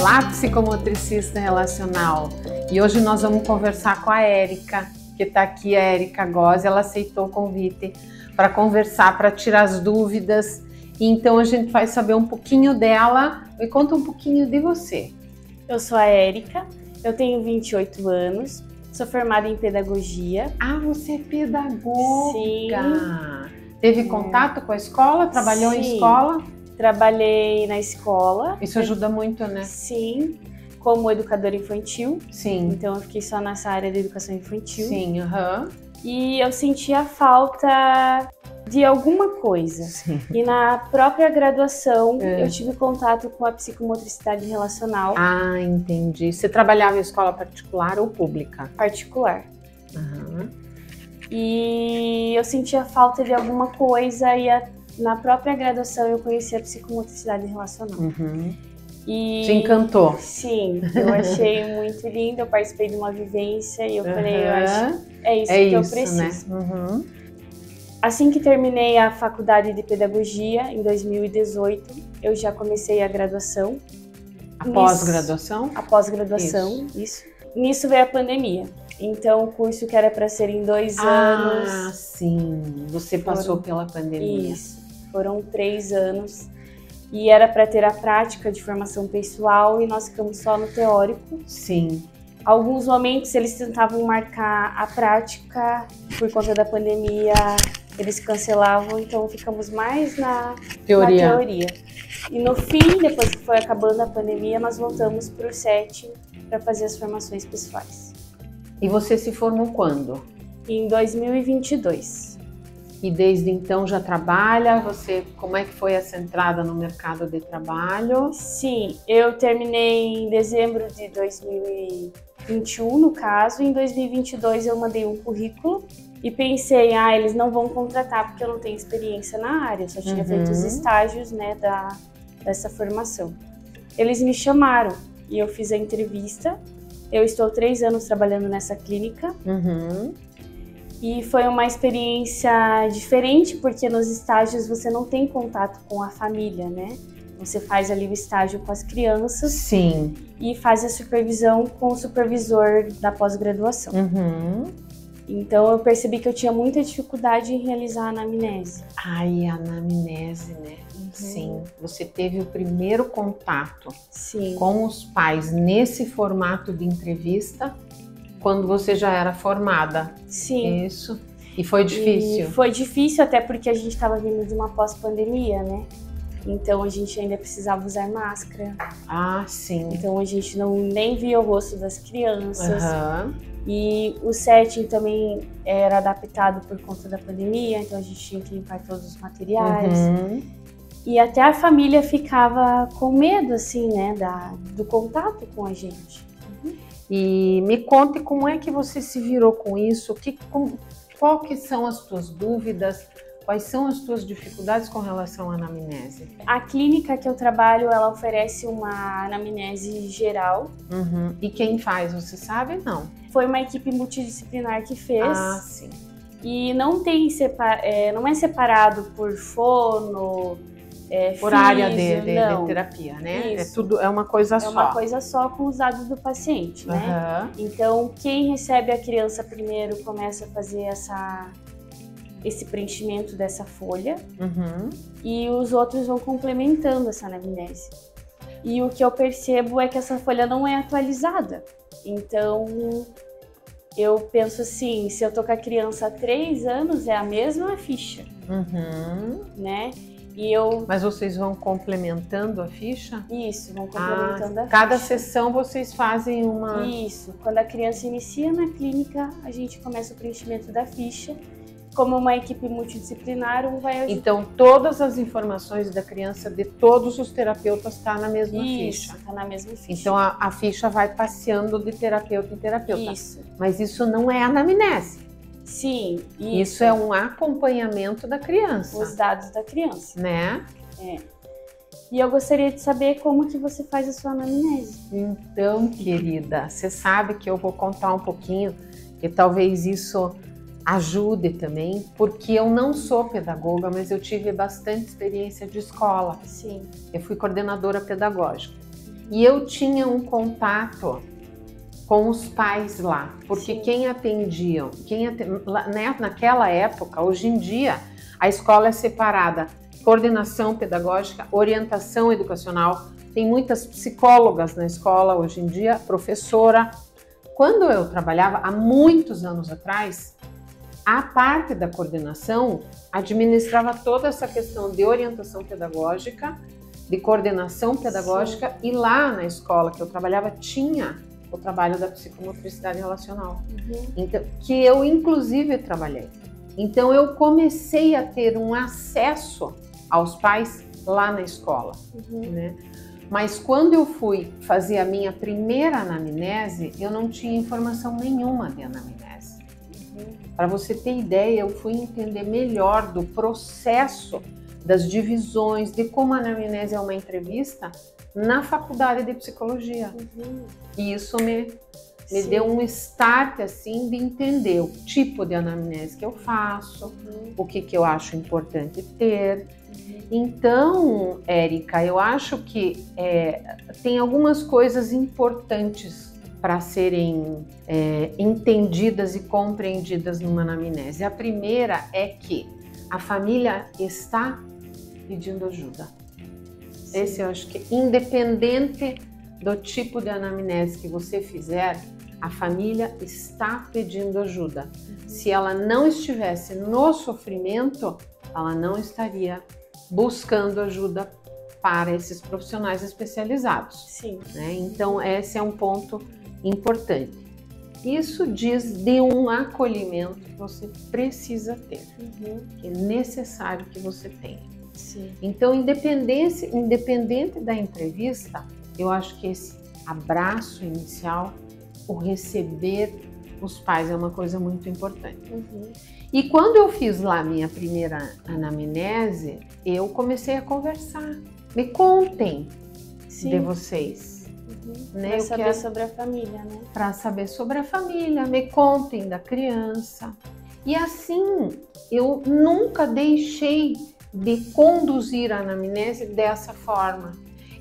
Olá, psicomotricista relacional! E hoje nós vamos conversar com a Érica, que está aqui, a Érica Gozzi. Ela aceitou o convite para conversar, para tirar as dúvidas. E então a gente vai saber um pouquinho dela. Me conta um pouquinho de você. Eu sou a Érica, eu tenho 28 anos, sou formada em pedagogia. Ah, você é pedagoga! Sim. Teve contato com a escola? Trabalhou em escola? Trabalhei na escola. Isso ajuda muito, né? Sim, como educadora infantil. Sim. Então eu fiquei só nessa área de educação infantil. Sim, aham. E eu sentia falta de alguma coisa. Sim. E na própria graduação eu tive contato com a psicomotricidade relacional. Ah, entendi. Você trabalhava em escola particular ou pública? Particular. Aham. E eu sentia falta de alguma coisa e na própria graduação eu conheci a psicomotricidade relacional. Uhum. E Te encantou? Sim, eu achei muito lindo, eu participei de uma vivência e eu falei, eu acho é isso que eu preciso. Né? Uhum. Assim que terminei a faculdade de pedagogia, em 2018, eu já comecei a graduação. A pós-graduação? A pós-graduação, isso. Nisso veio a pandemia. Então, o curso que era para ser em 2 anos... Ah, sim. Você passou pela pandemia. Isso. Foram 3 anos. E era para ter a prática de formação pessoal e nós ficamos só no teórico. Sim. Alguns momentos eles tentavam marcar a prática, por conta da pandemia eles cancelavam, então ficamos mais na teoria. E no fim, depois que foi acabando a pandemia, nós voltamos para o SET para fazer as formações pessoais. E você se formou quando? Em 2022. E desde então já trabalha? Como é que foi essa entrada no mercado de trabalho? Sim, eu terminei em dezembro de 2021, no caso. Em 2022 eu mandei um currículo e pensei, eles não vão contratar porque eu não tenho experiência na área. Eu só tinha feito os estágios, né, dessa formação. Eles me chamaram e eu fiz a entrevista. Eu estou 3 anos trabalhando nessa clínica. E foi uma experiência diferente, porque nos estágios você não tem contato com a família, né? Você faz ali o estágio com as crianças. Sim. E faz a supervisão com o supervisor da pós-graduação. Então eu percebi que eu tinha muita dificuldade em realizar a anamnese. Ai, a anamnese, né? Sim. Você teve o primeiro contato com os pais nesse formato de entrevista quando você já era formada. Sim. Isso. E foi difícil? E foi difícil até porque a gente estava vindo de uma pós-pandemia, né? Então a gente ainda precisava usar máscara. Ah, sim. Então a gente nem via o rosto das crianças. E o setting também era adaptado por conta da pandemia, então a gente tinha que limpar todos os materiais. E até a família ficava com medo, assim, né, do contato com a gente. E me conte como é que você se virou com isso, qual que são as tuas dúvidas, quais são as tuas dificuldades com relação à anamnese? A clínica que eu trabalho, ela oferece uma anamnese geral. E quem faz, você sabe? Não. Foi uma equipe multidisciplinar que fez. Ah, sim. E não é separado por fono, por área de terapia, né? Isso. É uma coisa só. É uma coisa só com os dados do paciente, né? Então, quem recebe a criança primeiro começa a fazer esse preenchimento dessa folha e os outros vão complementando essa anamnese. E o que eu percebo é que essa folha não é atualizada. Então, eu penso assim, se eu tô com a criança há 3 anos, é a mesma ficha, né? Mas vocês vão complementando a ficha? Isso, vão complementando a ficha. Cada sessão vocês fazem uma... Isso, quando a criança inicia na clínica, a gente começa o preenchimento da ficha. Como uma equipe multidisciplinar, vai ajudar. Então, todas as informações da criança, de todos os terapeutas, está na mesma ficha? Isso, está na mesma ficha. Então, a ficha vai passeando de terapeuta em terapeuta. Isso. Mas isso não é anamnese. Sim. Isso é um acompanhamento da criança. Os dados da criança. Né? E eu gostaria de saber como que você faz a sua anamnese. Então, querida, você sabe que eu vou contar um pouquinho, que talvez isso ajude também, porque eu não sou pedagoga, mas eu tive bastante experiência de escola. Sim. Eu fui coordenadora pedagógica. E eu tinha um contato com os pais lá, porque quem atendiam, naquela época, hoje em dia, a escola é separada, coordenação pedagógica, orientação educacional, tem muitas psicólogas na escola hoje em dia, professora. Quando eu trabalhava, há muitos anos atrás, a parte da coordenação administrava toda essa questão de orientação pedagógica, de coordenação pedagógica, e lá na escola que eu trabalhava tinha o trabalho da psicomotricidade relacional, então, que eu inclusive trabalhei. Então eu comecei a ter um acesso aos pais lá na escola, né? Mas quando eu fui fazer a minha primeira anamnese, eu não tinha informação nenhuma de anamnese. Para você ter ideia, eu fui entender melhor do processo das divisões, de como a anamnese é uma entrevista na faculdade de psicologia. E isso me deu um start assim de entender o tipo de anamnese que eu faço, o que eu acho importante ter. Então, Érica, eu acho que tem algumas coisas importantes para serem entendidas e compreendidas numa anamnese. A primeira é que a família está pedindo ajuda. Esse eu acho que, independente do tipo de anamnese que você fizer, a família está pedindo ajuda. Se ela não estivesse no sofrimento, ela não estaria buscando ajuda para esses profissionais especializados. Sim. Né? Então, esse é um ponto importante. Isso diz de um acolhimento que você precisa ter, que é necessário que você tenha. Sim. Então, independente da entrevista, eu acho que esse abraço inicial, o receber os pais é uma coisa muito importante. E quando eu fiz lá minha primeira anamnese, eu comecei a conversar. Me contem de vocês. Né? Para saber sobre a família, né? Para saber sobre a família, me contem da criança. E assim, eu nunca deixei de conduzir a anamnese dessa forma.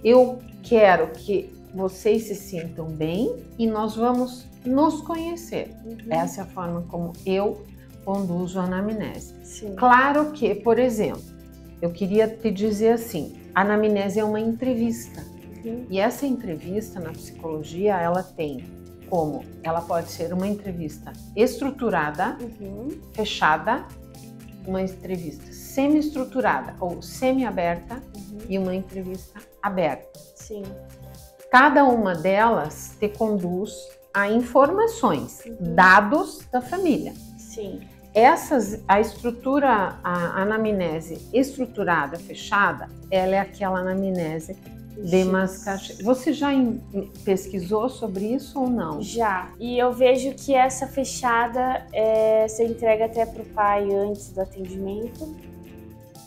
Eu quero que vocês se sintam bem e nós vamos nos conhecer. Essa é a forma como eu conduzo a anamnese. Sim. Claro que, por exemplo, eu queria te dizer assim, a anamnese é uma entrevista. E essa entrevista na psicologia, ela pode ser uma entrevista estruturada, fechada, uma entrevista semi-estruturada ou semi-aberta e uma entrevista aberta. Sim. Cada uma delas te conduz a informações, dados da família. Sim. A anamnese estruturada, fechada, ela é aquela anamnese de Mascate. Você já pesquisou sobre isso ou não? Já. E eu vejo que essa fechada você entrega até para o pai antes do atendimento.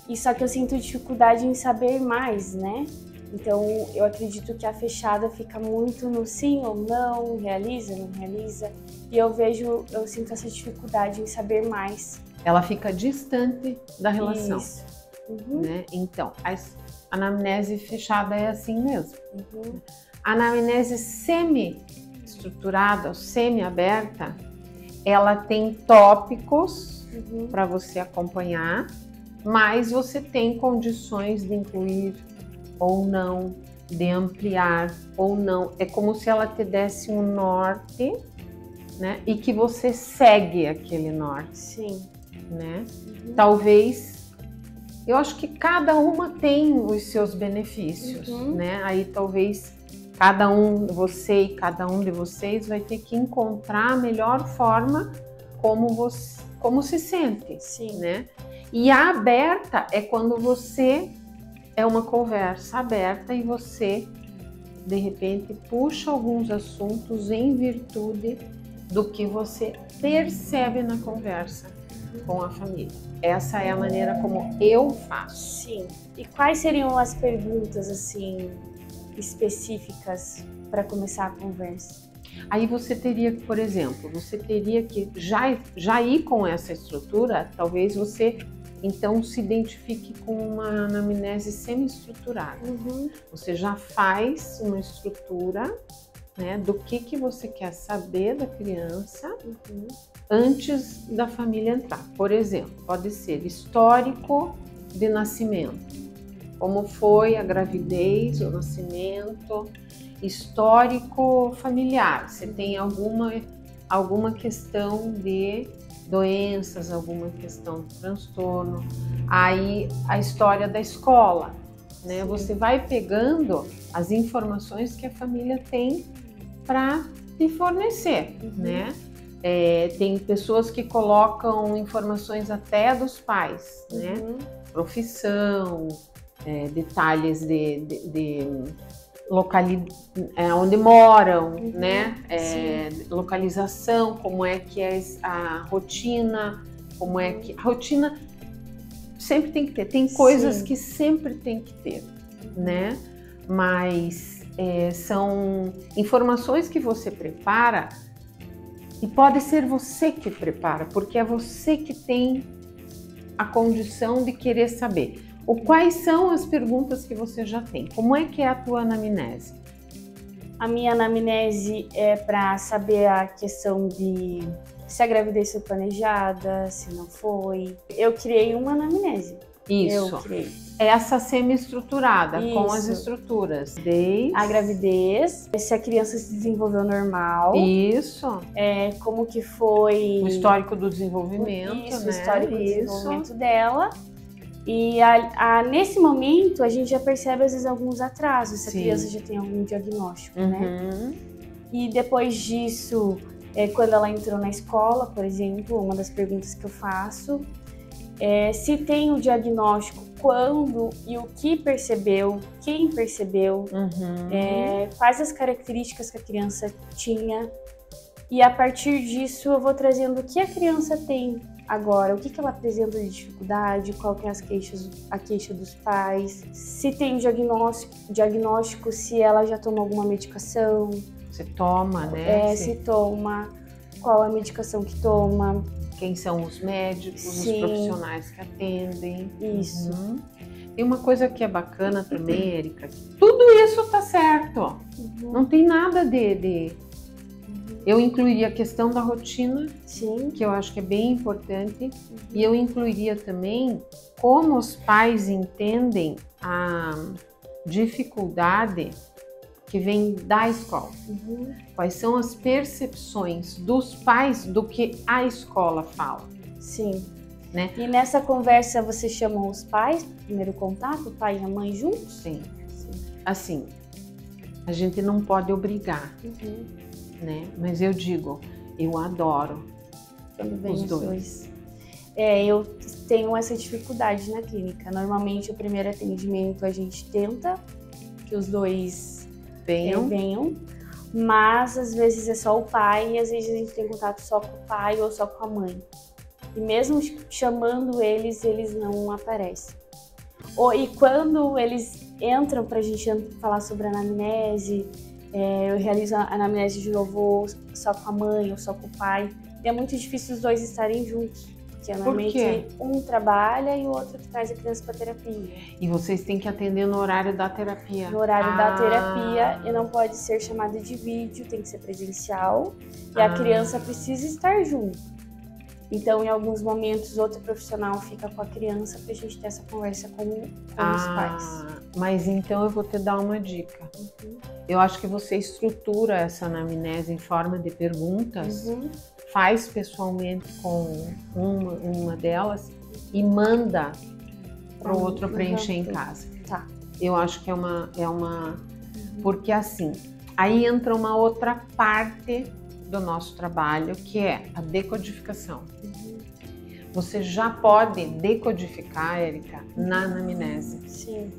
E só que eu sinto dificuldade em saber mais, né? Então eu acredito que a fechada fica muito no sim ou não, realiza, não realiza. E eu sinto essa dificuldade em saber mais. Ela fica distante da relação. Isso. Né? Então, a anamnese fechada é assim mesmo. A anamnese semi-estruturada, ou semi-aberta, ela tem tópicos para você acompanhar, mas você tem condições de incluir ou não, de ampliar ou não. É como se ela te desse um norte, né? E que você segue aquele norte. Sim. Né? Talvez, eu acho que cada uma tem os seus benefícios, né? Aí talvez você e cada um de vocês vai ter que encontrar a melhor forma como se sente. Sim. Né? E a aberta é quando você é uma conversa aberta e você, de repente, puxa alguns assuntos em virtude do que você percebe na conversa com a família. Essa é a maneira como eu faço. Sim. E quais seriam as perguntas, assim, específicas para começar a conversa? Aí você teria, por exemplo, que já ir com essa estrutura, talvez você Então, se identifique com uma anamnese semi-estruturada. Você já faz uma estrutura, né, do que você quer saber da criança antes da família entrar. Por exemplo, pode ser histórico de nascimento, como foi a gravidez, o nascimento, histórico familiar, você tem alguma questão de doenças, alguma questão de transtorno, aí a história da escola, né? Você vai pegando as informações que a família tem para te fornecer, né? Tem pessoas que colocam informações até dos pais, né? Profissão, detalhes de onde moram, né? Localização, como é que é a rotina, como é que... A rotina sempre tem que ter, tem coisas que sempre tem que ter, né? Mas são informações que você prepara e pode ser você que prepara, porque é você que tem a condição de querer saber. Quais são as perguntas que você já tem? Como é que é a tua anamnese? A minha anamnese é para saber a questão de se a gravidez foi planejada, se não foi. Eu criei uma anamnese. Isso. Eu criei. Essa semi-estruturada, com as estruturas. Desde a gravidez, se a criança se desenvolveu normal. Isso. Como que foi... O histórico do desenvolvimento, Isso, né? O histórico do desenvolvimento dela. E nesse momento a gente já percebe às vezes alguns atrasos, se a criança já tem algum diagnóstico, né? E depois disso, quando ela entrou na escola, por exemplo, uma das perguntas que eu faço é se tem o diagnóstico, quando e o que percebeu, quem percebeu, quais as características que a criança tinha. E a partir disso eu vou trazendo o que a criança tem agora, o que ela apresenta de dificuldade, qual que é a queixa dos pais, se tem diagnóstico, se ela já tomou alguma medicação. Você toma, né? Se toma, qual a medicação que toma. Quem são os médicos, os profissionais que atendem. Isso. Tem uma coisa que é bacana também, Érica, tudo isso tá certo. Não tem nada de... Eu incluiria a questão da rotina, que eu acho que é bem importante, e eu incluiria também como os pais entendem a dificuldade que vem da escola. Quais são as percepções dos pais do que a escola fala. Sim. Né? E nessa conversa você chamou os pais, primeiro contato, o pai e a mãe juntos? Sim. Assim, a gente não pode obrigar. Né? Mas eu digo, eu adoro quando vem os dois. Eu tenho essa dificuldade na clínica. Normalmente o primeiro atendimento a gente tenta que os dois venham, mas às vezes é só o pai e às vezes a gente tem contato só com o pai ou só com a mãe. E mesmo chamando eles não aparecem. E quando eles entram pra gente falar sobre a anamnese, eu realizo a anamnese de novo só com a mãe ou só com o pai. E é muito difícil os dois estarem juntos. Porque normalmente um trabalha e o outro que traz a criança para terapia. E vocês têm que atender no horário da terapia. No horário da terapia, e não pode ser chamada de vídeo, tem que ser presencial. E a criança precisa estar junto. Então, em alguns momentos, outro profissional fica com a criança para a gente ter essa conversa com os pais. Mas então eu vou te dar uma dica. Eu acho que você estrutura essa anamnese em forma de perguntas, faz pessoalmente com uma delas e manda para o outro preencher em casa. Tá. Eu acho que é uma porque assim, aí entra uma outra parte do nosso trabalho, que é a decodificação. Você já pode decodificar, Érica, na anamnese. Sim.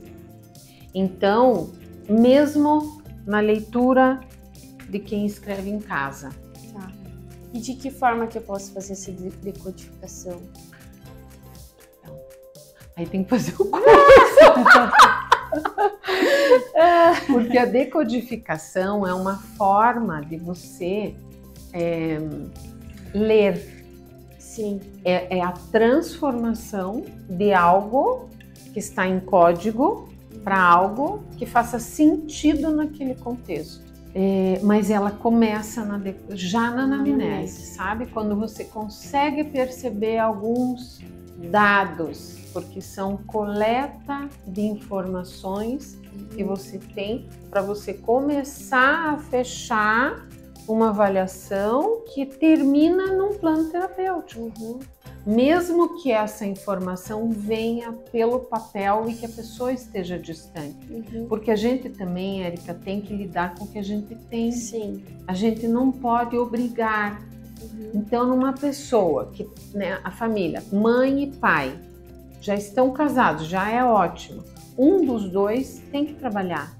Então, mesmo na leitura de quem escreve em casa. Tá. E de que forma que eu posso fazer essa decodificação? Aí tem que fazer o curso. Porque a decodificação é uma forma de você ler. Sim. É a transformação de algo que está em código para algo que faça sentido naquele contexto. Mas ela começa já na anamnese, sabe? Quando você consegue perceber alguns dados, porque são coleta de informações que você tem para você começar a fechar uma avaliação que termina num plano terapêutico. Mesmo que essa informação venha pelo papel e que a pessoa esteja distante. Porque a gente também, Érica, tem que lidar com o que a gente tem. Sim. A gente não pode obrigar. Então, numa pessoa que, né, a família, mãe e pai, já estão casados, já é ótimo. Um dos dois tem que trabalhar.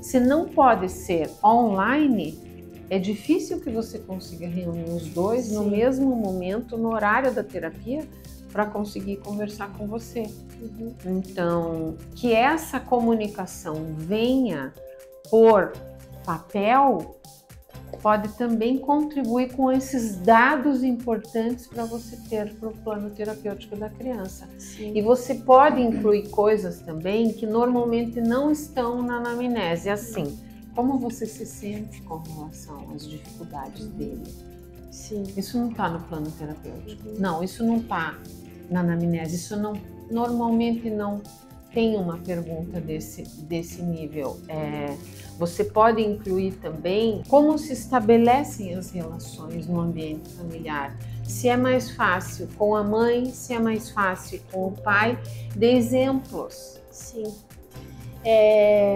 Se não pode ser online, é difícil que você consiga reunir os dois no mesmo momento, no horário da terapia, para conseguir conversar com você. Então, que essa comunicação venha por papel pode também contribuir com esses dados importantes para você ter para o plano terapêutico da criança. Sim. E você pode incluir coisas também que normalmente não estão na anamnese, assim, como você se sente com relação às dificuldades dele. Sim. Isso não está no plano terapêutico. Não, isso não está na anamnese, isso não, normalmente não tem uma pergunta desse nível. Você pode incluir também como se estabelecem as relações no ambiente familiar. Se é mais fácil com a mãe, se é mais fácil com o pai, dê exemplos. Sim.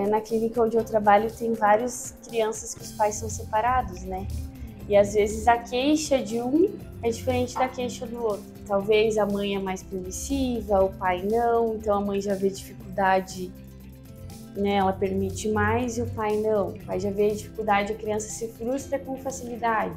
Na clínica onde eu trabalho tem várias crianças que os pais são separados, né? E às vezes a queixa de um é diferente da queixa do outro. Talvez a mãe é mais permissiva, o pai não, então a mãe já vê dificuldade, né? Ela permite mais e o pai não. O pai já vê dificuldade, a criança se frustra com facilidade.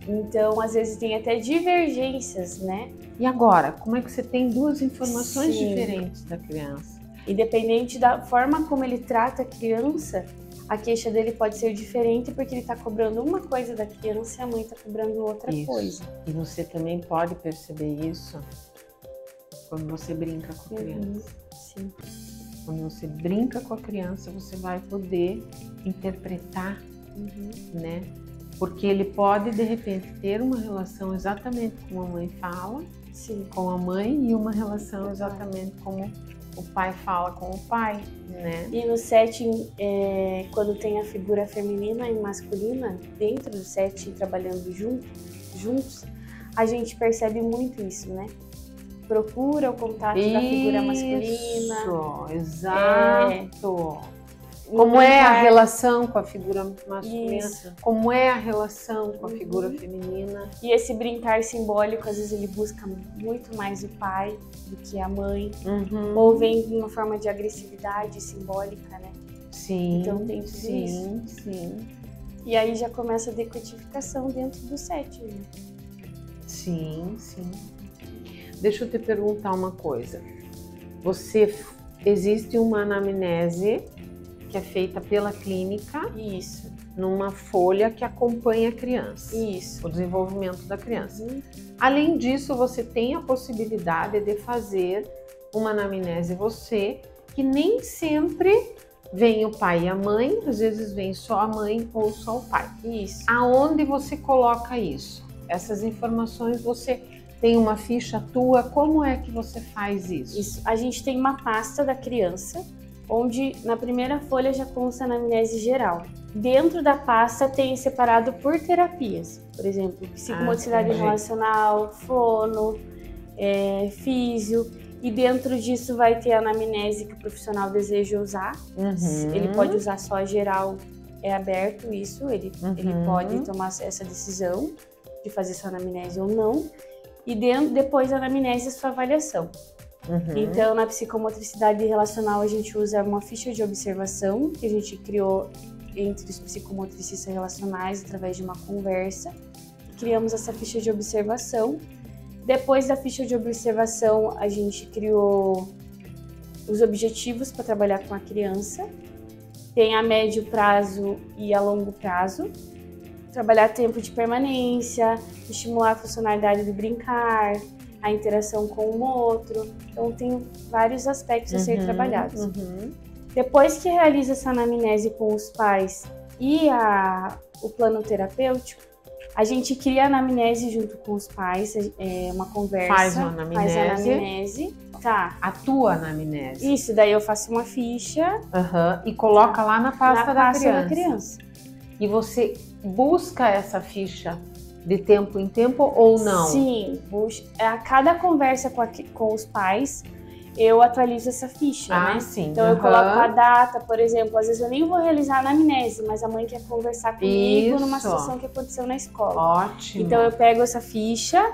Então, às vezes tem até divergências, né? E agora, como é que você tem duas informações diferentes da criança? Independente da forma como ele trata a criança, a queixa dele pode ser diferente porque ele está cobrando uma coisa da criança e a mãe está cobrando outra coisa. E você também pode perceber isso quando você brinca com a criança. Sim. Quando você brinca com a criança, você vai poder interpretar, né? Porque ele pode, de repente, ter uma relação exatamente como a mãe fala, com a mãe, e uma relação exatamente como o pai fala com o pai, né? E no setting, quando tem a figura feminina e masculina, dentro do setting, trabalhando juntos, a gente percebe muito isso, né? Procura o contato da figura masculina. Isso, exato. Como é a relação com a figura masculina? Como é a relação com a figura feminina? E esse brincar simbólico, às vezes ele busca muito mais o pai do que a mãe. Ou vem de uma forma de agressividade simbólica, né? Sim, então tem tudo isso. Sim. E aí já começa a decodificação dentro do setting, né? Sim. Deixa eu te perguntar uma coisa. Existe uma anamnese que é feita pela clínica. Isso. Numa folha que acompanha a criança. Isso. O desenvolvimento da criança. Além disso, você tem a possibilidade de fazer uma anamnese você, que nem sempre vem o pai e a mãe, às vezes vem só a mãe ou só o pai. Isso. Aonde você coloca isso? Essas informações você tem uma ficha tua? Como é que você faz isso? Isso. A gente tem uma pasta da criança, onde na primeira folha já consta a anamnese geral. Dentro da pasta tem separado por terapias, por exemplo, psicomotricidade relacional, fono, físio, e dentro disso vai ter a anamnese que o profissional deseja usar. Ele pode usar só a geral, é aberto isso, ele pode tomar essa decisão de fazer sua anamnese ou não, e depois a anamnese é sua avaliação. Então, na psicomotricidade relacional, a gente usa uma ficha de observação que a gente criou entre os psicomotricistas relacionais através de uma conversa. Criamos essa ficha de observação. Depois da ficha de observação, a gente criou os objetivos para trabalhar com a criança. Tem a médio prazo e a longo prazo. trabalhar tempo de permanência, estimular a funcionalidade do brincar, a interação com o outro. Então, tem vários aspectos a ser trabalhados. Depois que realiza essa anamnese com os pais e o plano terapêutico, a gente cria a anamnese junto com os pais, uma conversa. Faz a anamnese. Tá. Atua a anamnese. Isso, daí eu faço uma ficha. E coloca lá na pasta da criança. E você busca essa ficha de tempo em tempo ou não? Sim, a cada conversa com os pais, eu atualizo essa ficha, né? Sim. Então eu coloco a data, por exemplo, às vezes eu nem vou realizar a anamnese, mas a mãe quer conversar comigo numa situação que aconteceu na escola. Ótimo. Então eu pego essa ficha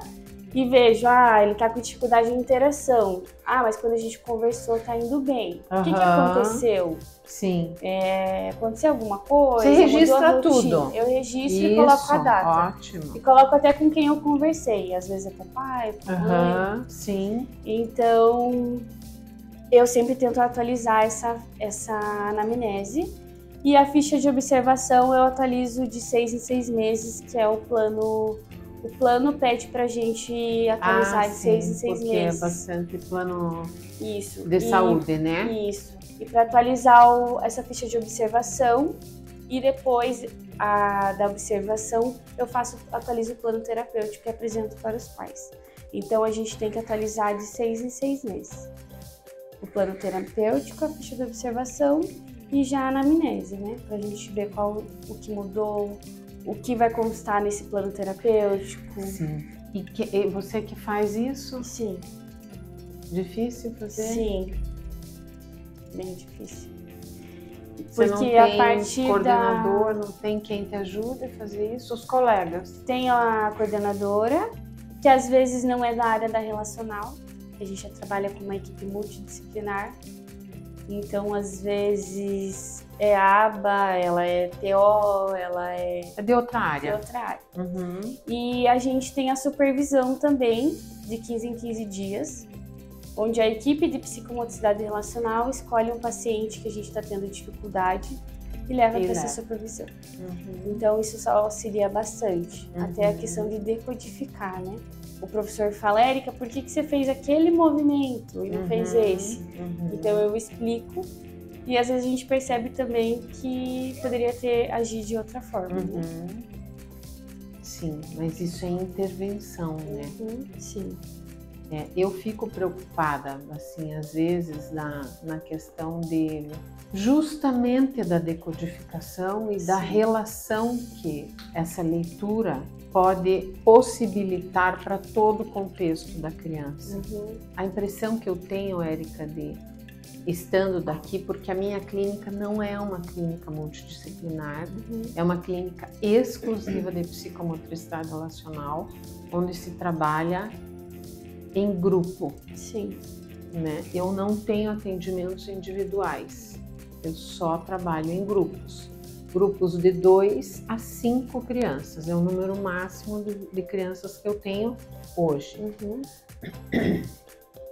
e vejo, ele tá com dificuldade de interação. Mas quando a gente conversou, tá indo bem. O que aconteceu? Sim. Aconteceu alguma coisa? Você registra tudo. Eu registro e coloco a data. Ótimo. E coloco até com quem eu conversei. Às vezes até pai, mãe. Sim. Então, eu sempre tento atualizar essa anamnese. E a ficha de observação eu atualizo de 6 em 6 meses, que é o plano... O plano pede pra gente atualizar de 6 em 6 meses. É bastante plano Isso. de saúde, né? Isso. E para atualizar essa ficha de observação e depois da observação eu atualizo o plano terapêutico e apresento para os pais. Então a gente tem que atualizar de 6 em 6 meses. O plano terapêutico, a ficha de observação e já a anamnese, né? Pra gente ver o que mudou, o que vai constar nesse plano terapêutico. Sim. E você que faz isso? Sim. Difícil fazer? Sim. Bem difícil. Você não tem a partir coordenador, não tem quem te ajude a fazer isso? Os colegas? Tem a coordenadora, que às vezes não é da área da relacional. A gente já trabalha com uma equipe multidisciplinar. Então, às vezes, é aba, ela é TO, ela é... É de outra área. De outra área. E a gente tem a supervisão também, de 15 em 15 dias, onde a equipe de psicomotricidade relacional escolhe um paciente que a gente está tendo dificuldade e leva para essa supervisão. Então, isso só auxilia bastante. Até a questão de decodificar, né? O professor fala, Érica, por que você fez aquele movimento e não fez esse? Então eu explico e às vezes a gente percebe também que poderia ter agido de outra forma. Né? Sim, mas isso é intervenção, né? Sim. Eu fico preocupada, assim, às vezes na questão justamente da decodificação e da relação que essa leitura pode possibilitar para todo o contexto da criança. A impressão que eu tenho, Érica, estando daqui, porque a minha clínica não é uma clínica multidisciplinar, é uma clínica exclusiva de psicomotricidade relacional, onde se trabalha em grupo. Sim. Né? Eu não tenho atendimentos individuais, eu só trabalho em grupos. Grupos de 2 a 5 crianças, é o número máximo de crianças que eu tenho hoje.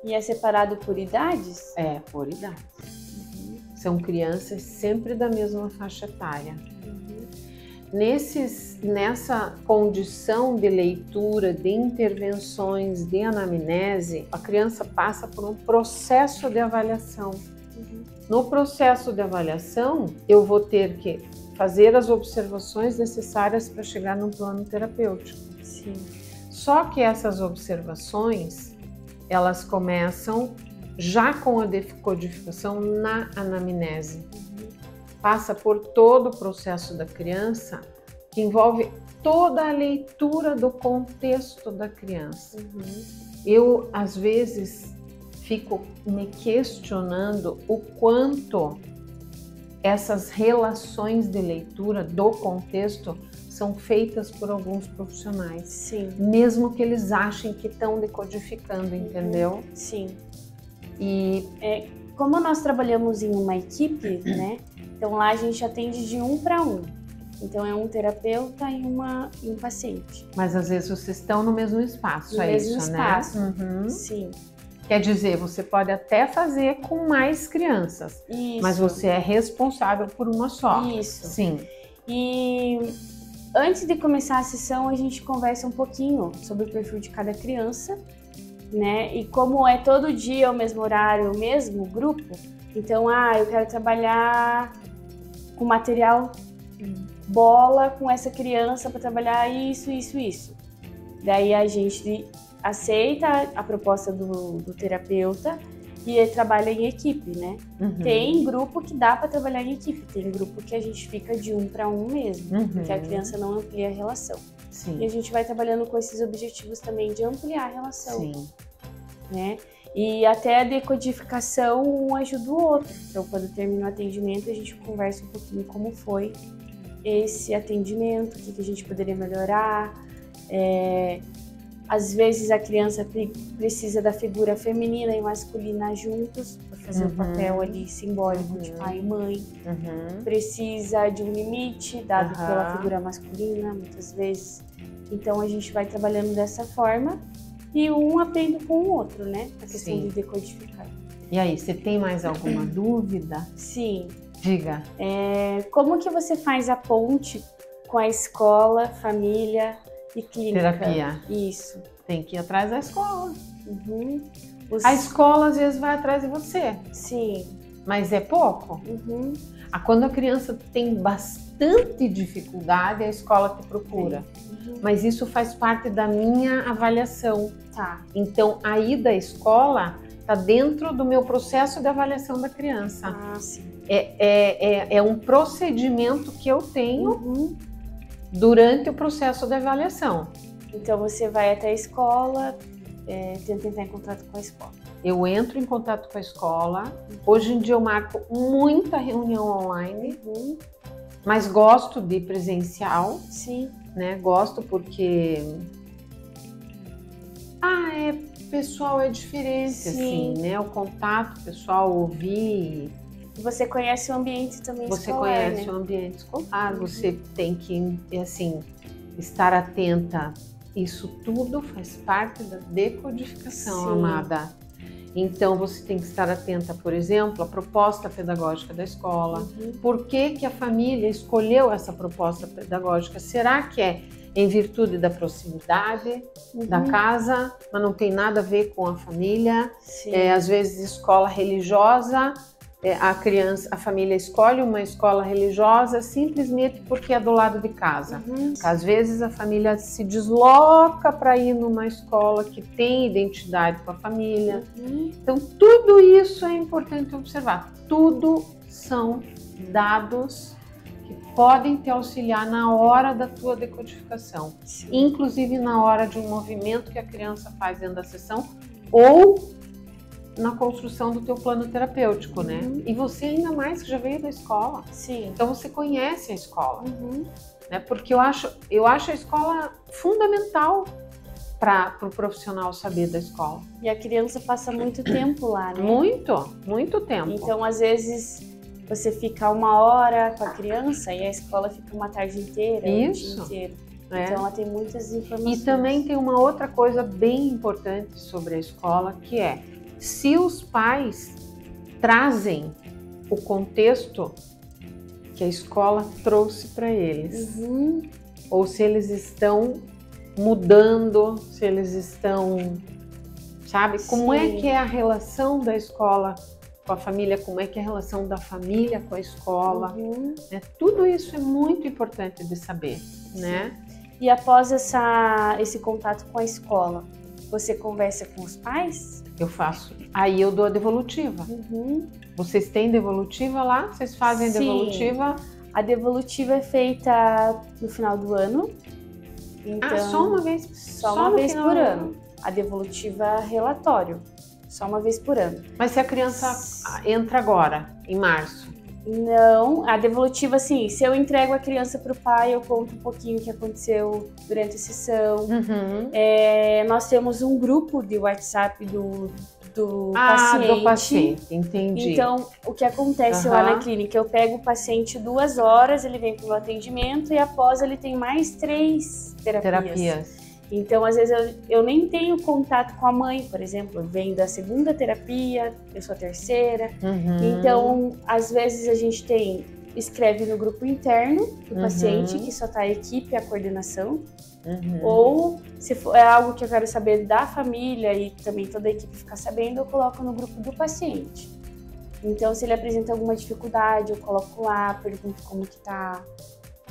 E é separado por idades? É, por idades. São crianças sempre da mesma faixa etária. Nessa condição de leitura, de intervenções, de anamnese, a criança passa por um processo de avaliação. No processo de avaliação, eu vou ter que fazer as observações necessárias para chegar no plano terapêutico. Sim. Só que essas observações, elas começam já com a decodificação na anamnese. Passa por todo o processo da criança, que envolve toda a leitura do contexto da criança. Eu, às vezes, fico me questionando o quanto essas relações de leitura do contexto são feitas por alguns profissionais. Sim. Mesmo que eles achem que estão decodificando, entendeu? Sim. E como nós trabalhamos em uma equipe, né? Então lá a gente atende de 1 para 1. Então é um terapeuta e um paciente. Mas às vezes vocês estão no mesmo espaço, no mesmo espaço, né? Sim. Quer dizer, você pode até fazer com mais crianças, isso. Mas você é responsável por uma só. Isso. Sim. E Antes de começar a sessão, a gente conversa um pouquinho sobre o perfil de cada criança, né? E como é todo dia o mesmo horário, o mesmo grupo, então, eu quero trabalhar com material bola com essa criança para trabalhar isso. Daí a gente aceita a proposta do terapeuta e trabalha em equipe, né? Tem grupo que dá para trabalhar em equipe, tem grupo que a gente fica de 1 para 1 mesmo, porque a criança não amplia a relação. Sim. E a gente vai trabalhando com esses objetivos também de ampliar a relação, Sim. né? E até a decodificação um ajuda o outro. Então, quando termina o atendimento, a gente conversa um pouquinho como foi esse atendimento, o que a gente poderia melhorar. Às vezes a criança precisa da figura feminina e masculina juntos para fazer o papel ali simbólico de pai e mãe. Precisa de um limite dado pela figura masculina, muitas vezes. Então a gente vai trabalhando dessa forma e um aprende com o outro, né? A questão de decodificar. E aí, você tem mais alguma dúvida? Sim. Diga. Como que você faz a ponte com a escola, família e clínica? Terapia. Isso. Tem que ir atrás da escola. A A escola às vezes vai atrás de você. Sim. Mas é pouco. Quando a criança tem bastante dificuldade, a escola te procura. Mas isso faz parte da minha avaliação. Tá. Então, a ida à escola está dentro do meu processo de avaliação da criança. Sim. É um procedimento que eu tenho durante o processo de avaliação. Então você vai até a escola, tenta entrar em contato com a escola. Eu entro em contato com a escola. Hoje em dia eu marco muita reunião online, mas gosto de presencial. Sim. Né? Gosto porque pessoal é diferente, assim, né? O contato pessoal, ouvir. Você conhece o ambiente também escolar, Você conhece, né? o ambiente escolar, você tem que, assim, estar atenta. Isso tudo faz parte da decodificação, amada. Então, você tem que estar atenta, por exemplo, à proposta pedagógica da escola. Por que a família escolheu essa proposta pedagógica? Será que é em virtude da proximidade da casa, mas não tem nada a ver com a família? Às vezes, escola religiosa, a família escolhe uma escola religiosa simplesmente porque é do lado de casa. Às vezes a família se desloca para ir numa escola que tem identidade com a família. Então tudo isso é importante observar. Tudo são dados que podem te auxiliar na hora da tua decodificação. Inclusive na hora de um movimento que a criança faz dentro da sessão ou na construção do teu plano terapêutico, né? E você ainda mais que já veio da escola. Sim. Então você conhece a escola, né? Porque eu acho a escola fundamental para o profissional saber da escola. E a criança passa muito tempo lá, né? Muito tempo. Então, às vezes, você fica 1 hora com a criança e a escola fica uma tarde inteira, um dia inteiro. Então, ela tem muitas informações. E também tem uma outra coisa bem importante sobre a escola, que é se os pais trazem o contexto que a escola trouxe para eles, ou se eles estão mudando, se eles estão, sabe? Como é que é a relação da escola com a família, como é que é a relação da família com a escola, né? Tudo isso é muito importante de saber, né? E após esse contato com a escola, você conversa com os pais? Eu faço. Aí eu dou a devolutiva. Vocês têm devolutiva lá? Vocês fazem devolutiva? A devolutiva é feita no final do ano. Então, só uma vez? Só uma vez por ano. A devolutiva relatório. Só uma vez por ano. Mas se a criança entra agora, em março? Não, a devolutiva, assim, se eu entrego a criança para o pai, eu conto um pouquinho o que aconteceu durante a sessão. Nós temos um grupo de WhatsApp do paciente. Do paciente, entendi. Então, o que acontece lá na clínica? Eu pego o paciente 2 horas, ele vem para o atendimento e após ele tem mais 3 terapias. Então, às vezes, eu nem tenho contato com a mãe, por exemplo, vem da 2ª terapia, eu sou a 3ª. Então, às vezes a gente tem escreve no grupo interno do paciente, que só tá a equipe e a coordenação. Uhum. Ou, se for, é algo que eu quero saber da família e também toda a equipe ficar sabendo, eu coloco no grupo do paciente. Então, se ele apresenta alguma dificuldade, eu coloco lá, pergunto como que tá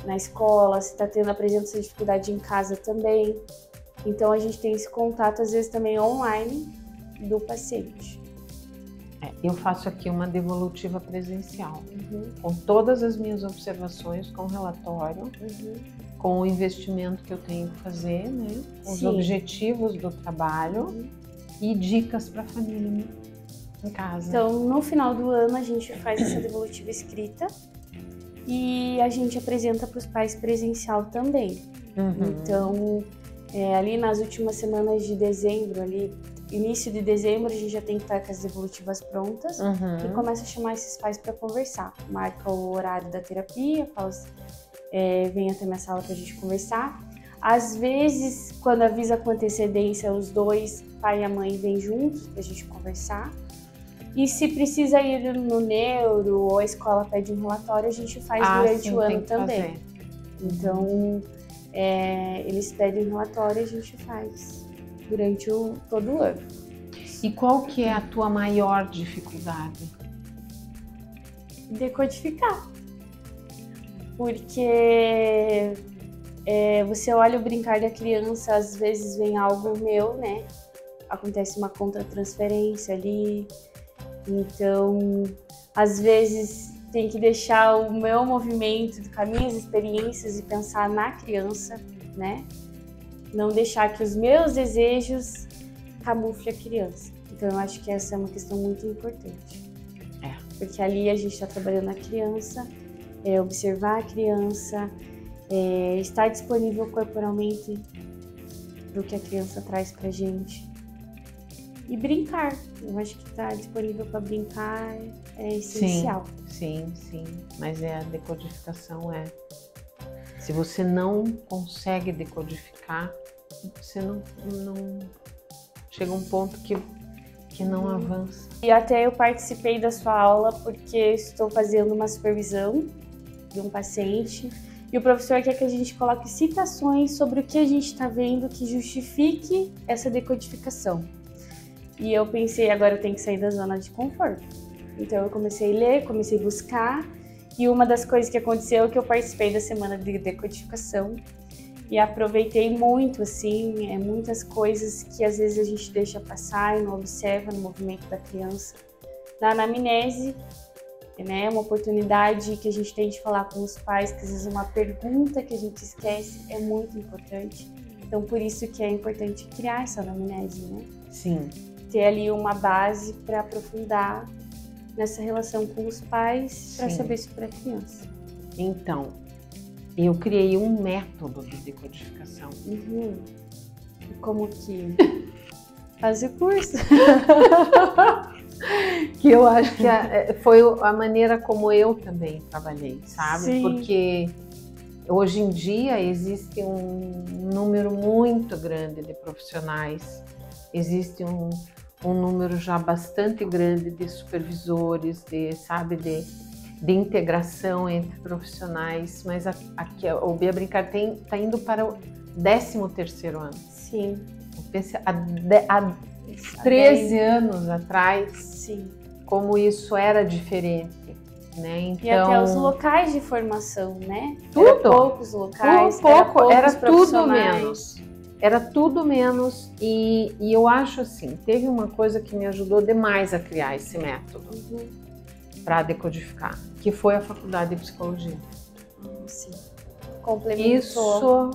na escola, se tá apresenta essa dificuldade em casa também. Então, a gente tem esse contato, às vezes, também online do paciente. Eu faço aqui uma devolutiva presencial, com todas as minhas observações, com relatório, com o investimento que eu tenho que fazer, né? Os objetivos do trabalho e dicas para a família, né? Em casa. Então, no final do ano, a gente faz essa devolutiva escrita e a gente apresenta para os pais presencial também. Então, ali nas últimas semanas de dezembro, ali, início de dezembro, a gente já tem que estar com as devolutivas prontas e começa a chamar esses pais para conversar. Marca o horário da terapia, fala, vem até minha sala para a gente conversar. Às vezes, quando avisa com antecedência, os dois, pai e a mãe, vêm juntos para a gente conversar. E se precisa ir no neuro ou a escola pede um relatório, a gente faz durante o ano também. Então, eles pedem relatório e a gente faz durante todo o ano. E qual que é a tua maior dificuldade? Decodificar. Porque você olha o brincar da criança, às vezes vem algo meu, né? Acontece uma contratransferência ali. Então, às vezes tem que deixar o meu movimento com as minhas experiências e pensar na criança, né? Não deixar que os meus desejos camuflem a criança. Então, eu acho que essa é uma questão muito importante. Porque ali a gente está trabalhando a criança, observar a criança, estar disponível corporalmente do que a criança traz pra gente. E brincar. Eu acho que estar disponível para brincar é essencial. Sim. Mas a decodificação Se você não consegue decodificar, você não chega a um ponto que não avança. E até eu participei da sua aula porque estou fazendo uma supervisão de um paciente e o professor quer que a gente coloque citações sobre o que a gente está vendo que justifique essa decodificação. E eu pensei, agora eu tenho que sair da zona de conforto. Então eu comecei a ler, comecei a buscar e uma das coisas que aconteceu é que eu participei da semana de decodificação e aproveitei muito, assim, muitas coisas que às vezes a gente deixa passar e não observa no movimento da criança. Na anamnese, né, uma oportunidade que a gente tem de falar com os pais, que às vezes uma pergunta que a gente esquece é muito importante. Então, por isso que é importante criar essa anamnese, né? Sim. Ter ali uma base para aprofundar nessa relação com os pais para saber sobre a criança. Então, eu criei um método de decodificação. Como que? Faz o curso. Que eu acho que foi a maneira como eu também trabalhei, sabe? Sim. Porque hoje em dia existe um número muito grande de profissionais, existe um número já bastante grande de supervisores, de integração entre profissionais, mas aqui o Bia Brincar está indo para o 13º ano. Sim. Há 13 anos atrás, como isso era diferente, né? Então, e até os locais de formação, né? Tudo. Era poucos locais, era tudo menos. Era tudo menos e eu acho assim, teve uma coisa que me ajudou demais a criar esse método para decodificar, que foi a faculdade de psicologia. Sim. Complementou. Isso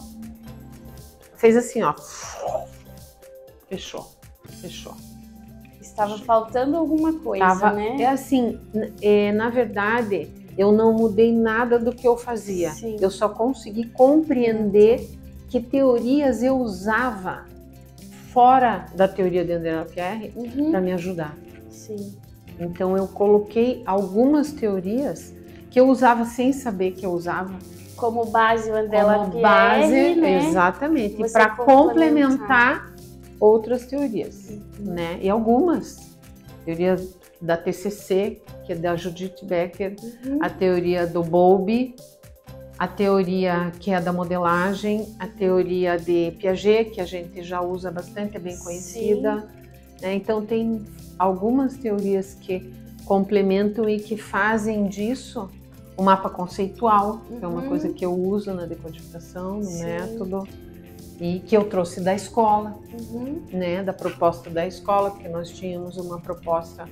fez assim, ó, fechou. Estava faltando alguma coisa, né? É assim, na verdade, eu não mudei nada do que eu fazia. Sim. Eu só consegui compreender que teorias eu usava fora da teoria de André Lapierre para me ajudar. Sim. Então eu coloquei algumas teorias que eu usava sem saber que eu usava. Como base o André Como Lapierre, base, né? exatamente, para complementar outras teorias, né? E algumas teorias da TCC que é da Judith Becker, a teoria do Bowlby, a teoria que é da modelagem, a teoria de Piaget, que a gente já usa bastante, é bem conhecida. Né? Então tem algumas teorias que complementam e que fazem disso o mapa conceitual, que é uma coisa que eu uso na decodificação, no método, e que eu trouxe da escola, né, da proposta da escola, porque nós tínhamos uma proposta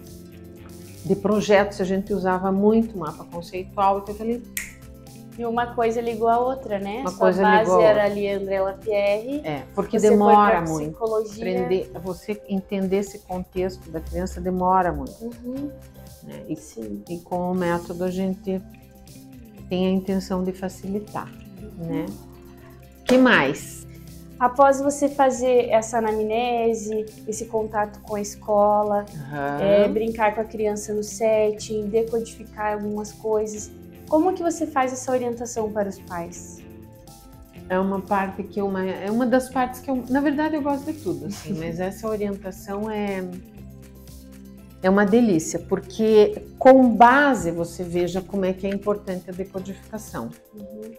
de projetos, a gente usava muito mapa conceitual, então eu falei... E uma coisa ligou a outra, né? Uma Sua coisa base ligou a era outra. ali André Lapierre. Porque você demora foi pra muito. psicologia. Você entender esse contexto da criança demora muito. Né? E com o método a gente tem a intenção de facilitar, né? Que mais? Após você fazer essa anamnese, esse contato com a escola, brincar com a criança no setting, decodificar algumas coisas, como que você faz essa orientação para os pais? É uma parte que é uma das partes que eu, na verdade, eu gosto de tudo, assim, mas essa orientação é uma delícia, porque com base você veja como é que é importante a decodificação.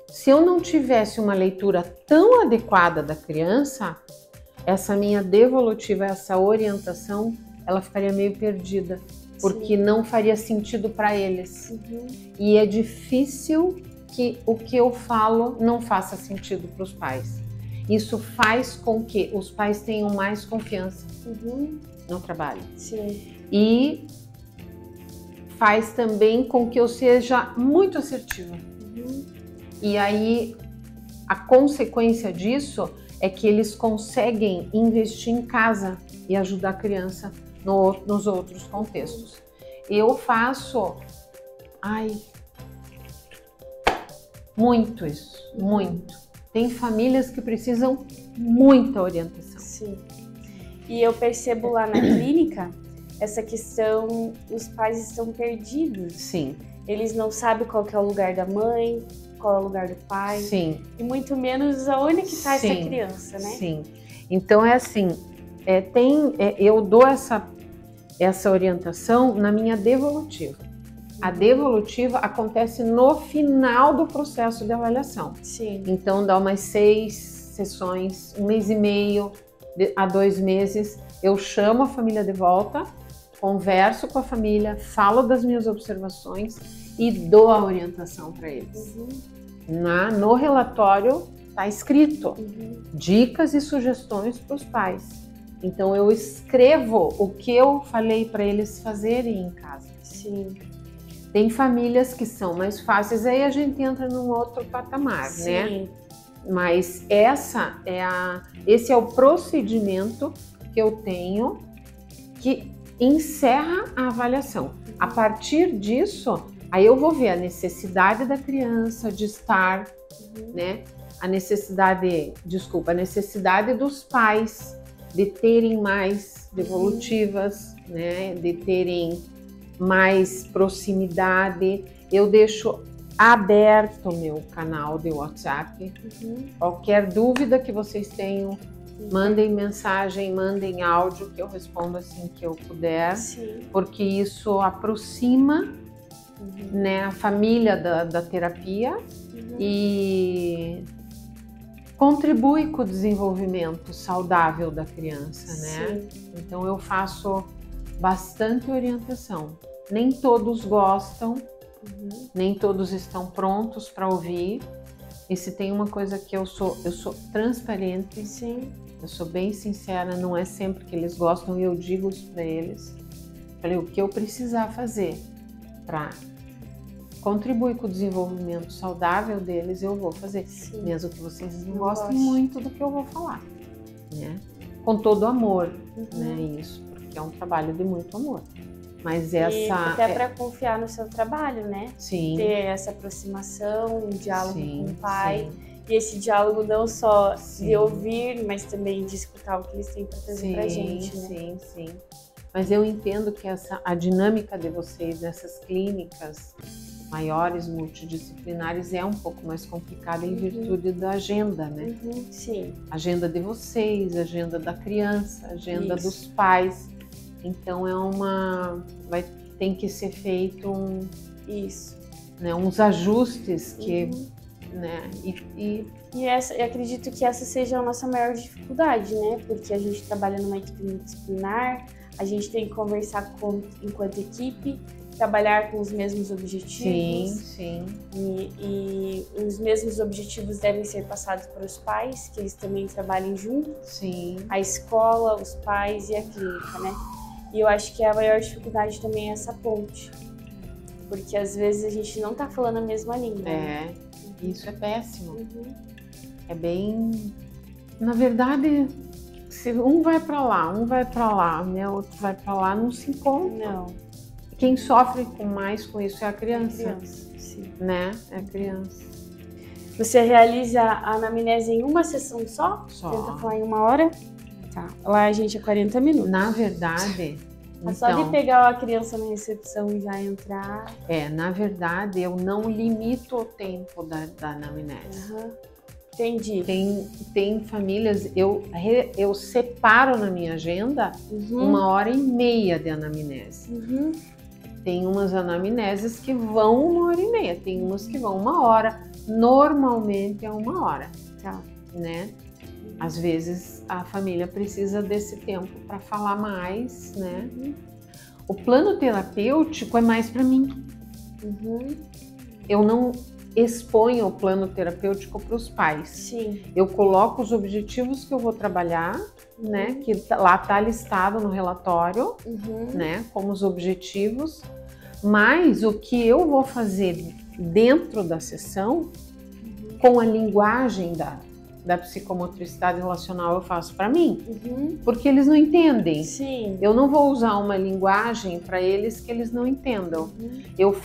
Se eu não tivesse uma leitura tão adequada da criança, essa minha devolutiva, essa orientação, ela ficaria meio perdida, porque não faria sentido para eles. E é difícil que o que eu falo não faça sentido para os pais. Isso faz com que os pais tenham mais confiança no trabalho. E faz também com que eu seja muito assertiva. E aí, a consequência disso é que eles conseguem investir em casa e ajudar a criança nos outros contextos. Eu faço muito isso, muito. Tem famílias que precisam muita orientação. Sim. E eu percebo lá na clínica essa questão, os pais estão perdidos. Sim. Eles não sabem qual que é o lugar da mãe, qual é o lugar do pai. Sim. E muito menos aonde que está essa criança, né? Sim. Então é assim, eu dou essa orientação na minha devolutiva. A devolutiva acontece no final do processo de avaliação. Então dá umas 6 sessões, 1 mês e meio a 2 meses, eu chamo a família de volta, converso com a família, falo das minhas observações e dou a orientação para eles. No relatório está escrito dicas e sugestões para os pais. Então eu escrevo o que eu falei para eles fazerem em casa. Tem famílias que são mais fáceis, aí a gente entra num outro patamar, né? Mas esse é o procedimento que eu tenho que encerra a avaliação. A partir disso, aí eu vou ver a necessidade da criança de estar, né? A necessidade dos pais de terem mais devolutivas, né? De terem mais proximidade. Eu deixo aberto o meu canal de WhatsApp. Qualquer dúvida que vocês tenham, mandem mensagem, mandem áudio, que eu respondo assim que eu puder, porque isso aproxima né, a família da terapia e contribui com o desenvolvimento saudável da criança, né? Então eu faço bastante orientação. Nem todos gostam, nem todos estão prontos para ouvir. E se tem uma coisa que eu sou transparente, eu sou bem sincera, não é sempre que eles gostam e eu digo isso para eles. Falei, o que eu precisar fazer para contribuir com o desenvolvimento saudável deles, eu vou fazer. Mesmo que vocês não gostem muito do que eu vou falar, né? Com todo amor, né? Isso, porque é um trabalho de muito amor. Mas até para confiar no seu trabalho, né? Sim. Ter essa aproximação, um diálogo com o pai. E esse diálogo não só de ouvir, mas também de escutar o que eles têm para trazer pra gente, né? Sim. Mas eu entendo que a dinâmica de vocês nessas clínicas maiores, multidisciplinares, é um pouco mais complicada em virtude da agenda, né? Agenda de vocês, agenda da criança, agenda dos pais. Então tem que ser feito Isso. né, uns ajustes que, né, eu acredito que essa seja a nossa maior dificuldade, né? Porque a gente trabalha numa equipe multidisciplinar, a gente tem que conversar enquanto equipe, trabalhar com os mesmos objetivos. Sim. E os mesmos objetivos devem ser passados para os pais, que eles também trabalhem junto. Sim. A escola, os pais e a clínica, né? E eu acho que a maior dificuldade também é essa ponte. Porque às vezes a gente não tá falando a mesma língua. É, isso é péssimo. É bem... Na verdade, se um vai para lá, né, outro vai para lá, não se encontra. Não. Quem sofre mais com isso é a criança. Sim. Né? É a criança. Você realiza a anamnese em uma sessão só? Só. Tenta falar em 1 hora? Tá. Lá a gente é 40 minutos. Na verdade... É só de pegar a criança na recepção e já entrar. Na verdade, eu não limito o tempo da anamnese. Entendi. Tem famílias, eu separo na minha agenda 1h30 de anamnese. Tem umas anamneses que vão 1h30, tem umas que vão 1 hora. Normalmente é 1 hora, né? Às vezes a família precisa desse tempo para falar mais, né? O plano terapêutico é mais para mim. Eu não exponho o plano terapêutico para os pais. Sim. Eu coloco os objetivos que eu vou trabalhar, né? Que lá tá listado no relatório, né? Como os objetivos. Mas o que eu vou fazer dentro da sessão, com a linguagem da psicomotricidade relacional, eu faço para mim, porque eles não entendem. Sim. Eu não vou usar uma linguagem para eles que eles não entendam. Eu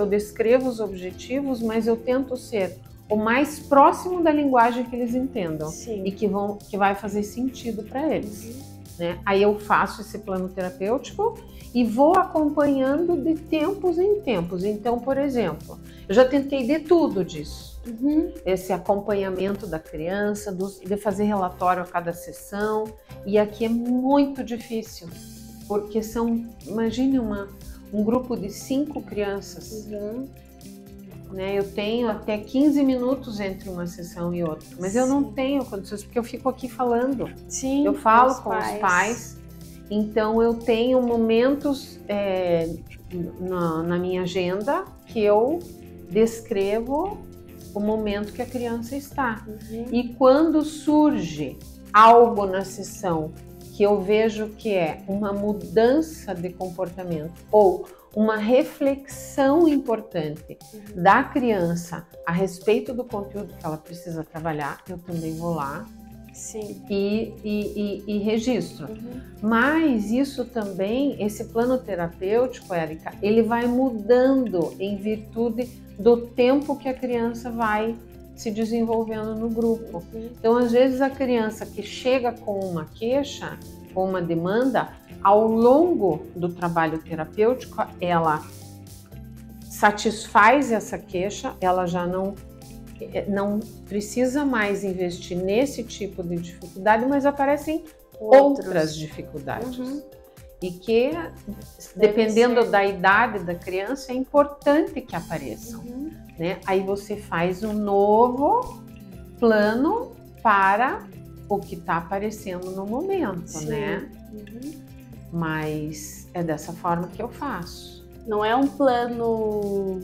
descrevo os objetivos, mas eu tento ser o mais próximo da linguagem que eles entendam. Sim. E que vai fazer sentido para eles. Né? Aí eu faço esse plano terapêutico e vou acompanhando de tempos em tempos. Então, por exemplo, eu já tentei de tudo disso. Esse acompanhamento da criança, de fazer relatório a cada sessão, e aqui é muito difícil, porque imagine um grupo de 5 crianças, né? Eu tenho até 15 minutos entre uma sessão e outra, mas eu não tenho condições, porque eu fico aqui falando. Sim, eu falo com os pais, então eu tenho momentos na minha agenda que eu descrevo o momento que a criança está. E quando surge algo na sessão que eu vejo que é uma mudança de comportamento ou uma reflexão importante da criança a respeito do conteúdo que ela precisa trabalhar, eu também vou lá. Sim. E registro. Mas isso também, esse plano terapêutico, Érica, ele vai mudando em virtude do tempo que a criança vai se desenvolvendo no grupo. Então, às vezes, a criança que chega com uma queixa, com uma demanda, ao longo do trabalho terapêutico, ela satisfaz essa queixa, ela já não precisa mais investir nesse tipo de dificuldade, mas aparecem outras dificuldades. E que, dependendo da idade da criança, é importante que apareçam. Né? Aí você faz um novo plano para o que está aparecendo no momento, né? Mas é dessa forma que eu faço. Não é um plano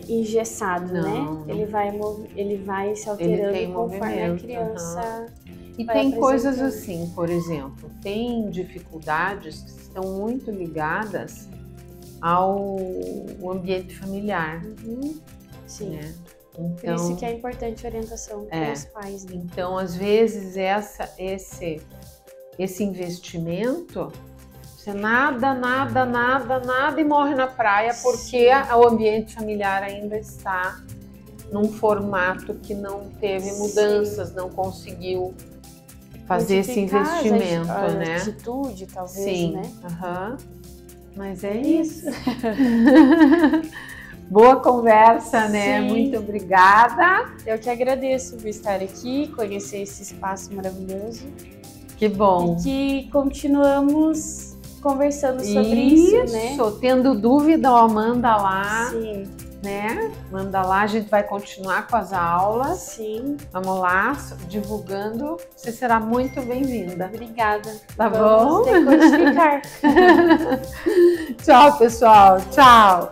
engessado, não, né? Ele vai se alterando conforme a criança. E tem coisas assim, por exemplo, tem dificuldades que estão muito ligadas ao ambiente familiar. Sim. Né? Então, por isso que é importante a orientação com os pais. Né? Então, às vezes, esse investimento, você nada e morre na praia porque o ambiente familiar ainda está num formato que não teve mudanças, não conseguiu fazer esse investimento, né? Atitude, talvez, sim, né? Mas é isso. Boa conversa, né? Sim. Muito obrigada. Eu que agradeço por estar aqui, conhecer esse espaço maravilhoso. Que bom. E que continuamos conversando sobre isso, né? Tendo dúvida, ó, manda lá. Sim. Né? Manda lá, a gente vai continuar com as aulas. Sim. Vamos lá, divulgando. Você será muito bem-vinda. Obrigada. Tá Vamos bom? decodificar. Tchau, pessoal. Tchau.